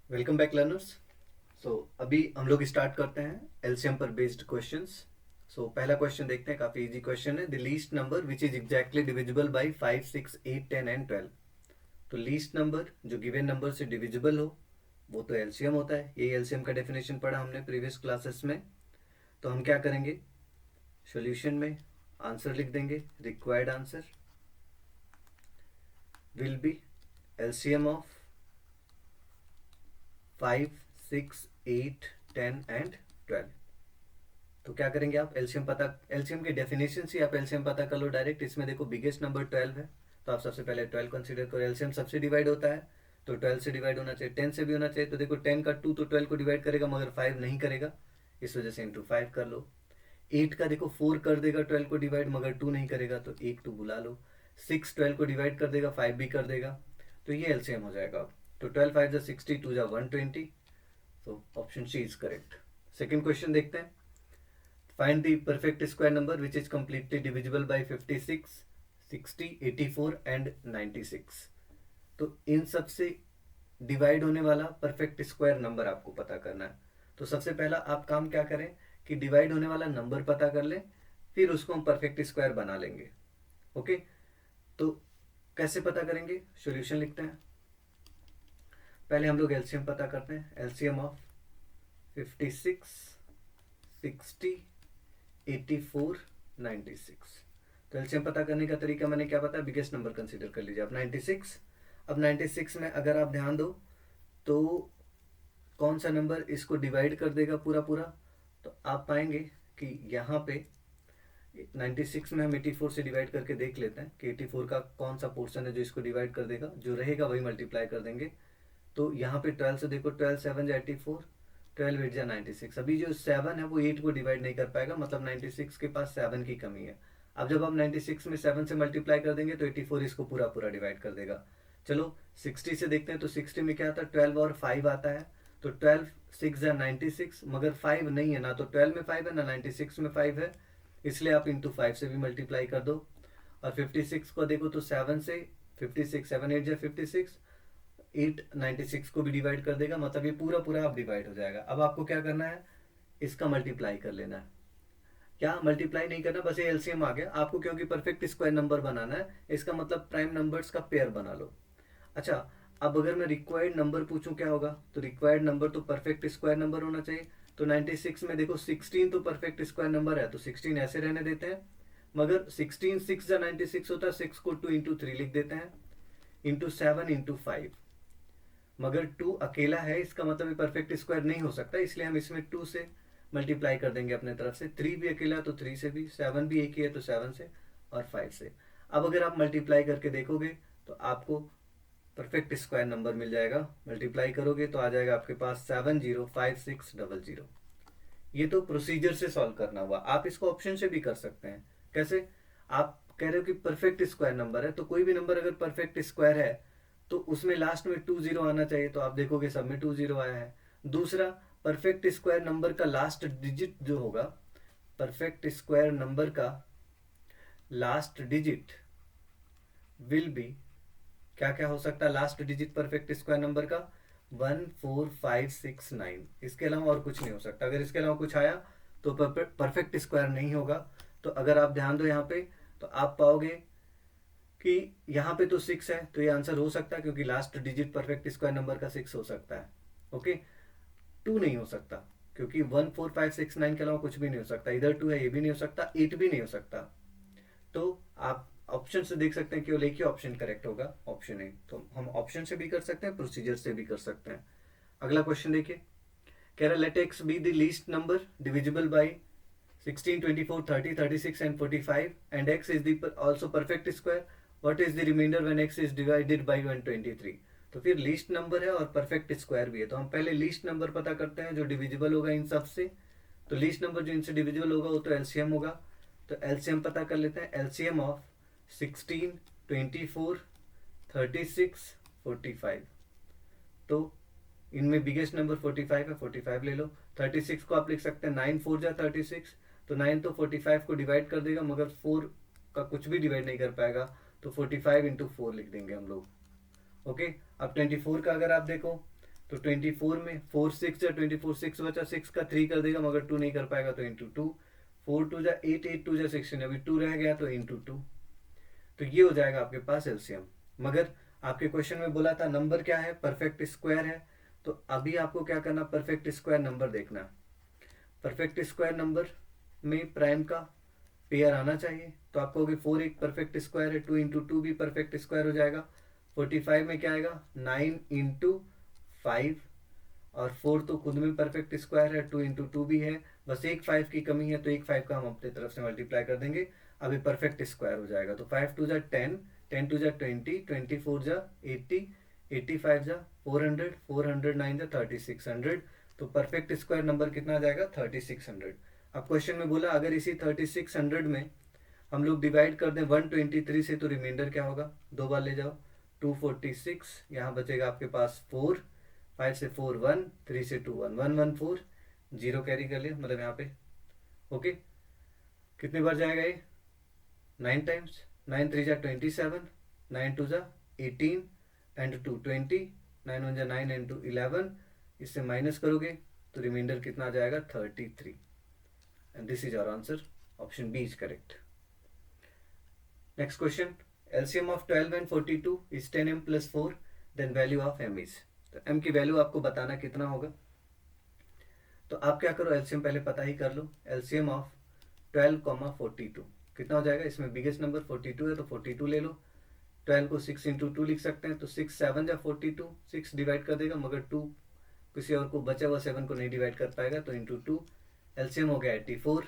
Welcome back learners. अभी हम लोग स्टार्ट करते हैं एलसीएम पर बेस्ड क्वेश्चंस। पहला क्वेश्चन देखते हैं, काफी इजी क्वेश्चन है। The least number which is exactly divisible by 5, 6, 8, 10 and 12। तो लीस्ट नंबर जो गिवन नंबर से डिविजिबल हो वो तो एलसीएम होता है। ये एलसीएम का डेफिनेशन पढ़ा हमने प्रीवियस क्लासेस में। तो हम क्या करेंगे, सॉल्यूशन में आंसर लिख देंगे। Required answer will be LCM of 5, 6, 8, 10 and 12। तो क्या करेंगे, आप एलसीएम पता, एलसीएम की डेफिनेशन से आप एलसीएम पता कर लो डायरेक्ट। इसमें देखो बिगेस्ट नंबर 12 है, तो आप सबसे पहले 12 कंसीडर करो। एलसीएम सबसे डिवाइड होता है तो 12 से डिवाइड होना चाहिए, 10 से भी होना चाहिए। तो देखो 10 का 2 तो 12 को डिवाइड करेगा मगर 5 नहीं करेगा, इस वजह से इंटू 5 कर लो। 8 का देखो 4 कर देगा 12 को डिवाइड मगर 2 नहीं करेगा, तो एक 2 बुला लो। 6 12 को डिवाइड कर देगा, 5 भी कर देगा, तो ये एलसीएम हो जाएगा। तो 12 5 60, 2 120। तो option C is correct. Second question देखते हैं। Find the perfect square number which is completely divisible by 56, 60, 84 and 96। तो इन सब से डिवाइड होने वाला परफेक्ट स्क्वायर नंबर आपको पता करना है। तो सबसे पहला आप काम क्या करें कि डिवाइड होने वाला नंबर पता कर लें, फिर उसको हम परफेक्ट स्क्वायर बना लेंगे। ओके, तो कैसे पता करेंगे, सॉल्यूशन लिखते हैं। पहले हम लोग एलसीएम पता करते हैं। LCM of 56, 60, 84, 96। तो एलसीएम पता करने का तरीका मैंने क्या बताया, बिगेस्ट नंबर कंसीडर कर लीजिए आप 96। अब 96 में अगर आप ध्यान दो तो कौन सा नंबर इसको डिवाइड कर देगा पूरा पूरा, तो आप पाएंगे कि यहाँ पे 96 में हम 84 से डिवाइड करके देख लेते हैं कि 84 का कौन सा पोर्शन है जो इसको डिवाइड कर देगा। जो रहेगा वही मल्टीप्लाई कर देंगे। तो यहाँ पे 12 से देखो, 12 7 जा 84, 12 8 जा 96। अभी जो 7 है वो 8 को डिवाइड नहीं कर पाएगा, मतलब 96 के पास 7 की कमी है। अब जब आप 96 में 7 से मल्टीप्लाई कर देंगे तो 84 इसको पूरा पूरा डिवाइड कर देगा। चलो 60 से देखते हैं। तो 60 में क्या आता है, 12 और 5 आता है। तो 12 6 जा 96, मगर 5 नहीं है ना, तो 12 में 5 है ना 96 में 5 है, इसलिए आप इंटू 5 से भी मल्टीप्लाई कर दो। और 56 को देखो तो 7 से 56, 7 8 जा 56, 8 96 को भी डिवाइड कर देगा, मतलब ये पूरा पूरा आप डिवाइड हो जाएगा। अब आपको क्या करना है, इसका मल्टीप्लाई कर लेना है। क्या मल्टीप्लाई नहीं करना, बस ये एलसीएम आ गया आपको, क्योंकि परफेक्ट स्क्वायर नंबर बनाना है, इसका मतलब प्राइम नंबर्स का पेयर बना लो। अच्छा, अब अगर मैं रिक्वायर्ड नंबर पूछूं क्या होगा, तो रिक्वायर्ड नंबर तो परफेक्ट स्क्वायर नंबर होना चाहिए। तो 96 में देखो 16 तो परफेक्ट स्क्वायर नंबर है, तो 16 ऐसे रहने देते हैं। मगर 16 6 या 96 होता है, 6 को 2 इंटू 3 लिख देते हैं, इंटू 7 इंटू 5। मगर 2 अकेला है, इसका मतलब ये परफेक्ट स्क्वायर नहीं हो सकता, इसलिए हम इसमें 2 से मल्टीप्लाई कर देंगे अपने तरफ से। 3 भी अकेला तो 3 से भी, 7 भी एक ही है तो 7 से, और 5 से। अब अगर आप मल्टीप्लाई करके देखोगे तो आपको परफेक्ट स्क्वायर नंबर मिल जाएगा। मल्टीप्लाई करोगे तो आ जाएगा आपके पास 705600। ये तो प्रोसीजर से सॉल्व करना हुआ। आप इसको ऑप्शन से भी कर सकते हैं। कैसे, आप कह रहे हो कि परफेक्ट स्क्वायर नंबर है, तो कोई भी नंबर अगर परफेक्ट स्क्वायर है तो उसमें लास्ट में 20 आना चाहिए, तो आप देखोगे सब में 20 आया है। दूसरा, परफेक्ट स्क्वायर नंबर का लास्ट डिजिट जो होगा, परफेक्ट स्क्वायर नंबर का लास्ट डिजिट विल बी, क्या क्या हो सकता है last digit perfect square number का, 14569। इसके अलावा और कुछ नहीं हो सकता। अगर इसके अलावा कुछ आया तो परफेक्ट स्क्वायर नहीं होगा। तो अगर आप ध्यान दो यहाँ पे, तो आप पाओगे कि यहाँ पे तो 6 है, तो ये आंसर हो सकता है, क्योंकि last digit perfect square number का 6 हो सकता है। ओके, 2 नहीं हो सकता, क्योंकि 14569 के अलावा कुछ भी नहीं हो सकता। इधर 2 है, ये भी नहीं हो सकता, 8 भी नहीं हो सकता। तो आप ऑप्शन से देख सकते हैं केवल एक ही ऑप्शन करेक्ट होगा, ऑप्शन ए। तो हम ऑप्शन से भी कर सकते हैं, प्रोसीजर से भी कर सकते हैं। अगला क्वेश्चन देखिए, कह रहा let x be the least number divisible by 16, 24, 30, 36 and 45 and x is the also perfect square, what is the remainder when x is divided by 123। तो फिर लीस्ट नंबर है और परफेक्ट स्क्वायर भी है, तो हम पहले लीस्ट नंबर पता करते हैं जो डिविजिबल होगा इन सब से। तो लीस्ट नंबर जो इनसे डिविजिबल होगा वो तो एलसीएम होगा। तो एलसीएम पता कर लेते हैं। LCM of 16, 24, 36, 45। तो इनमें बिगेस्ट नंबर 45 है, 45 ले लो। 36 को आप लिख सकते हैं 9 4 जा 36, तो 9 तो 45 को डिवाइड कर देगा, मगर 4 का कुछ भी डिवाइड नहीं कर पाएगा, तो 45 इंटू 4 लिख देंगे हम लोग। ओके, अब 24 का अगर आप देखो तो 24 में 4 6 या 24 6 बचा, 6 का 3 कर देगा मगर 2 नहीं कर पाएगा तो इंटू 2, 4 2 जा 8, 8 2 जा 16, अभी 2 रह गया तो इंटू 2। तो ये हो जाएगा आपके पास एलसीएम। मगर आपके क्वेश्चन में बोला था नंबर क्या है, परफेक्ट स्क्वायर है। तो अभी आपको क्या करना, परफेक्ट स्क्वायर नंबर देखना। परफेक्ट स्क्वायर नंबर में प्राइम का पेयर आना चाहिए। तो आप कहोगे 4 एक परफेक्ट स्क्वायर है, 2 इंटू 2 भी परफेक्ट स्क्वायर हो जाएगा। 45 में क्या आएगा, 9 इंटू 5, और 4 तो खुद में परफेक्ट स्क्वायर है, 2 इंटू 2 भी है, बस एक 5 की कमी है, तो एक 5 का हम अपनी तरफ से मल्टीप्लाई कर देंगे, अभी परफेक्ट स्क्वायर हो जाएगा। तो 5 टू जा 10, 10 टू जा 20, 24 जा 80, 85 जा 400, 400 9 जा 3600। तो परफेक्ट स्क्वायर नंबर कितना आ जाएगा, 3600। अब क्वेश्चन में बोला अगर इसी 3600 में हम लोग डिवाइड कर दें 123 से तो रिमाइंडर क्या होगा, दो बार ले जाओ, 246, यहाँ बचेगा आपके पास 4, 5 से 4 1, 3 से 2 1, 114, जीरो कैरी कर लिया मतलब यहाँ पे। ओके, कितनी बार जाएगा ये, 9 टाइम्स, 9 3 जा 27, 9 2 जा 18 एंड 2 20, 9 1 जा 9 एंड 2 11, इससे माइनस करोगे तो रिमाइंडर कितना आ जाएगा, 33। And this is our answer, option B is correct. Next question, LCM of 12 and 42 is 10m plus 4, then value of m is। तो m की वैल्यू आपको बताना कितना होगा। तो आप क्या करो, एलसीएम पहले पता ही कर लो। LCM ऑफ 12, 42 कितना हो जाएगा, इसमें बिगेस्ट नंबर 42 है तो 42 ले लो। 12 को 6 इंटू 2 लिख सकते हैं, तो 6 7 या 42, 6 डिवाइड कर देगा मगर 2 किसी और को बचा हुआ 7 को नहीं डिवाइड कर पाएगा, तो इंटू 2, एलसीएम हो गया 84।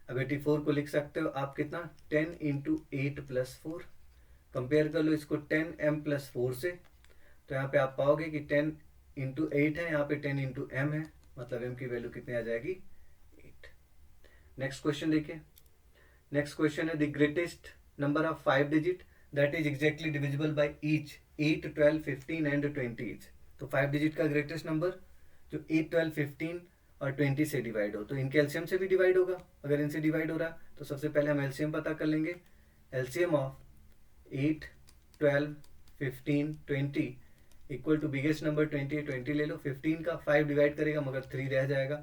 अब 84 को लिख सकते हो आप कितना, 10 इंटू 8 प्लस 4। कंपेयर कर लो इसको 10m प्लस 4 से, तो यहाँ पे आप पाओगे कि 10 इंटू 8 है, यहाँ पे 10 इंटू m है, मतलब m की वैल्यू कितनी आ जाएगी, 8। नेक्स्ट क्वेश्चन देखिए। नेक्स्ट क्वेश्चन है the greatest number of 5 digit that is exactly divisible by each 8 12 15 and 20। तो 5 डिजिट का ग्रेटेस्ट नंबर जो 8 12 15 और 20 से डिवाइड हो, तो इनके एलसीएम से भी डिवाइड होगा। अगर इनसे डिवाइड हो रहा है तो सबसे पहले हम एलसीएम पता कर लेंगे। LCM of 8 12 15 20 equal to biggest number 20 20 ले लो। 15 का 5 डिवाइड करेगा मगर 3 रह जाएगा।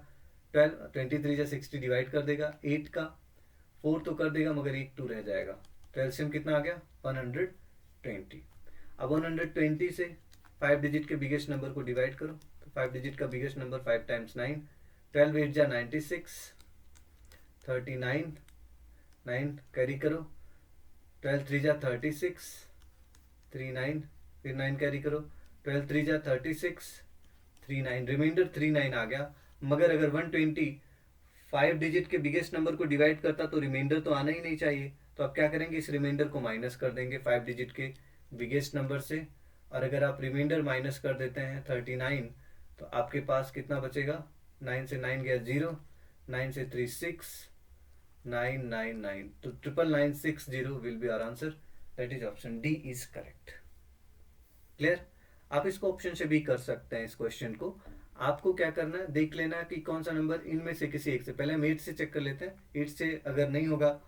12 23 जा 60 डिवाइड कर देगा। 8 का 4 तो कर देगा मगर 1 2 रह जाएगा। तो एलसीएम कितना आ गया, 120। अब 120 से 5 डिजिट के बिगेस्ट नंबर को डिवाइड करो, तो 5 डिजिट का बिगेस्ट नंबर 5 टाइम्स 9, 12 8 जा 96, 39, 9 कैरी करो, 12 3 जा 36, 39, फिर 9 कैरी करो, 12 3 जा 36, 39, रिमाइंडर 39 आ गया। मगर अगर 120 5 डिजिट के बिगेस्ट नंबर को डिवाइड करता तो रिमाइंडर तो आना ही नहीं चाहिए। तो आप क्या करेंगे, इस रिमाइंडर को माइनस कर देंगे 5 डिजिट के बिगेस्ट नंबर से। और अगर आप रिमाइंडर माइनस कर देते हैं 39, तो आपके पास कितना बचेगा, 9 से 9 गया 0, 9 से 3 6, 9 9 9, तो 99960 will be our answer, that is option D is correct. Clear. आप इसको ऑप्शन से भी कर सकते हैं। इस क्वेश्चन को आपको क्या करना है, देख लेना है कि कौन सा नंबर इनमें से किसी एक से, पहले हम 8 से चेक कर लेते हैं। 8 से अगर नहीं होगा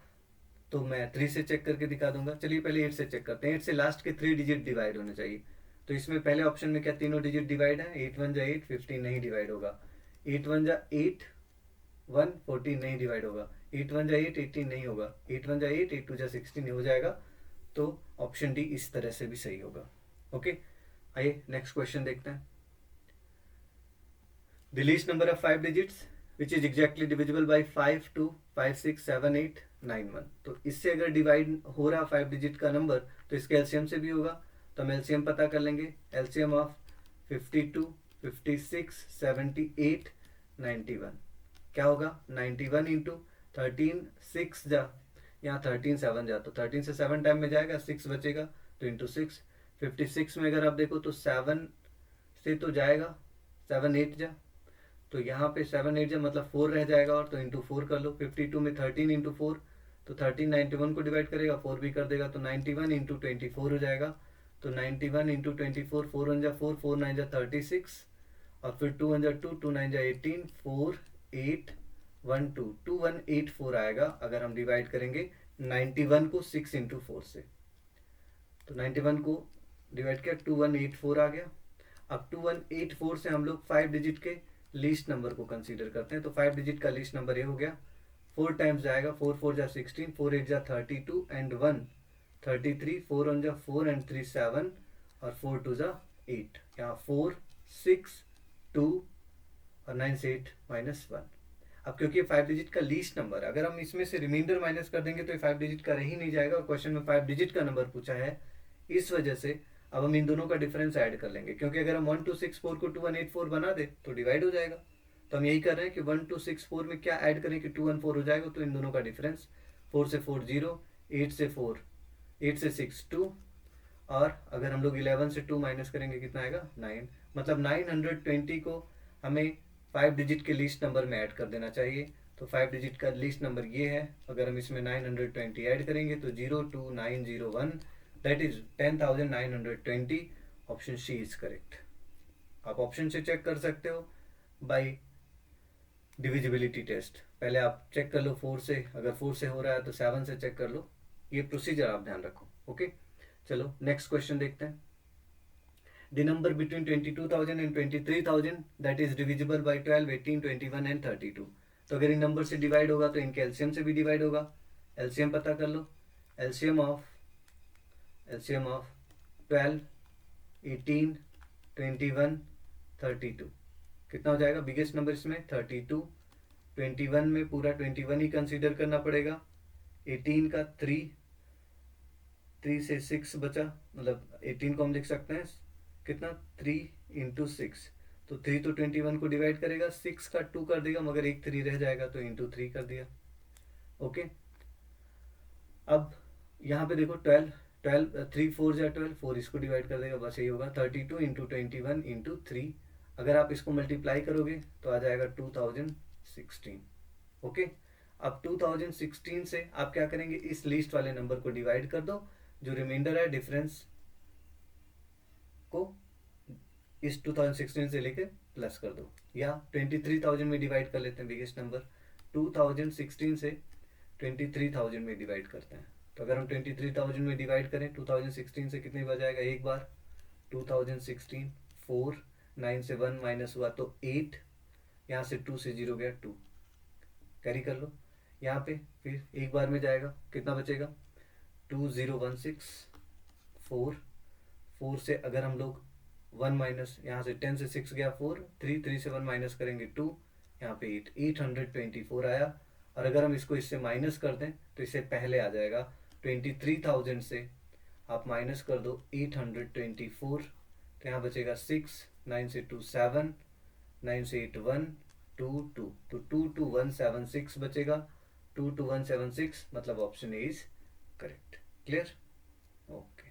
तो मैं 3 से चेक करके दिखा दूंगा। चलिए पहले 8 से चेक करते हैं। 8 से लास्ट के 3 डिजिट डिवाइड होने चाहिए। तो इसमें पहले ऑप्शन में क्या तीनों डिजिट डिवाइड है, 8 1 जा 8, 15 नहीं डिवाइड होगा। 8 1 जा 8 1, 14 नहीं डिवाइड होगा। 8 1 जा 8, 18 नहीं होगा। 8 1 जा 8, 8 2 जा 16 हो जाएगा। तो ऑप्शन डी इस तरह से भी सही होगा। ओके, आइए नेक्स्ट क्वेश्चन देखते हैं। The least number of 5 digits which is exactly divisible by 5 2 5 6 7 8 9 1। तो इससे अगर डिवाइड हो रहा 5 डिजिट का नंबर तो इसके एलसीएम से भी होगा। तो हम एलसीएम पता कर लेंगे। एलसीएम ऑफ 52 56 78 91 क्या होगा, 91 इंटू 13 6 जा, यहाँ 13 7 जा, तो 13 से 7 टाइम में जाएगा, 6 बचेगा तो इंटू 6। 56 में अगर आप देखो तो 7 से तो जाएगा, 7 8 जा, तो यहाँ पे 7 8 जा मतलब 4 रह जाएगा, और तो इंटू 4 कर लो। 52 में 13 इंटू 4, तो 13 91 को डिवाइड करेगा, 4 भी कर देगा, तो 91 इंटू 24 हो जाएगा। तो 91 इंटू 24, 4 1 जा 4, 4 9 जा 36, और फिर 2 1 जा 2, 2 9 जा 18, 4 8 1 2, 2184 आएगा अगर हम डिवाइड करेंगे 91 को 6 इंटू 4 से। तो 91 को डिवाइड किया, 2184 आ गया। अब 2184 से हम लोग 5 डिजिट के लीस्ट नंबर को कंसीडर करते हैं, तो 5 डिजिट का लीस्ट नंबर ये हो गया, 4 टाइम्स जाएगा, 4 4 जा 16, 4 8 जा 32 एंड 1 33, 4 1 जा 4 एंड 3 7 और 4 2 जा 8, यहाँ 4 6 2 और 9 से 8 माइनस 1। अब क्योंकि 5 डिजिट का लीस्ट नंबर, अगर हम इसमें से रिमाइंडर माइनस कर देंगे तो ये 5 डिजिट का रह ही नहीं जाएगा, और क्वेश्चन में 5 डिजिट का नंबर पूछा है, इस वजह से अब हम इन दोनों का डिफरेंस ऐड कर लेंगे, क्योंकि अगर हम 1264 को 2184 बना दे तो डिवाइड हो जाएगा। तो हम यही कर रहे हैं कि 1264 में क्या ऐड करें कि 214 हो जाएगा, तो इन दोनों का डिफरेंस 4 से 4 0, 8 से 4, 8 से 6 2, और अगर हम लोग 11 से 2 माइनस करेंगे कितना आएगा 9, मतलब 920 को हमें 5 डिजिट के लीस्ट नंबर में ऐड कर देना चाहिए। तो 5 डिजिट का लीस्ट नंबर ये है, अगर हम इसमें 920 ऐड करेंगे तो 02901, that is 10,920। Option C is correct. आप ऑप्शन से चेक कर सकते हो बाय डिविजिबिलिटी टेस्ट। पहले आप चेक कर लो 4 से, अगर 4 से हो रहा है तो 7 से चेक कर लो, ये प्रोसीजर आप ध्यान रखो। ओके, चलो नेक्स्ट क्वेश्चन देखते हैं। The number between 22,000 and 23,000 that is divisible by 12, 18, 21 and 32। तो अगर इन नंबर से डिवाइड होगा तो इनके एलसीएम से भी डिवाइड होगा। एलसीएम पता कर लो, एलसीएम ऑफ 12, 18, 21, 32 कितना हो जाएगा? बिगेस्ट नंबर इसमें 32, 21 में पूरा 21 ही कंसीडर करना पड़ेगा, 18 का 3 से 6 बचा, मतलब 18 को हम लिख सकते हैं कितना 3 इंटू 6, तो 3 तो 21 को डिवाइड करेगा, 6 का 2 कर देगा, मगर एक 3 रह जाएगा तो इंटू 3 कर दिया। ओके, अब यहाँ पे देखो 12 3 4 जा 12, 4 इसको डिवाइड कर देगा, बस यही होगा 32 इंटू 21 इंटू 3। अगर आप इसको मल्टीप्लाई करोगे तो आ जाएगा 2016। ओके, अब 2016 से आप क्या करेंगे, इस लिस्ट वाले नंबर को डिवाइड कर दो, जो रिमाइंडर है डिफरेंस को इस 2016 से लेकर प्लस कर दो, या 23,000 में डिवाइड कर लेते हैं। बिगेस्ट नंबर 2016 से 23,000 में डिवाइड करते हैं, तो अगर हम 23,000 में डिवाइड करें 2016 से कितने बार जाएगा, एक बार 2016 4, 9 से 1 माइनस हुआ तो 8, यहाँ से 2 से 0 गया 2, कैरी कर लो यहाँ पे, फिर एक बार में जाएगा, कितना बचेगा 2016 4 से अगर हम लोग 1 माइनस, यहाँ से 10 से 6 गया 4, 3 से 1 माइनस करेंगे 2, यहाँ पे 824 आया। और अगर हम इसको इससे माइनस कर दें तो इससे पहले आ जाएगा 23,000 से आप माइनस कर दो 824, तो यहाँ बचेगा 6, 9 से 2 7, 9 से 8 1 2 2, तो 22176 बचेगा, 22176, मतलब option A is correct. Clear? Okay.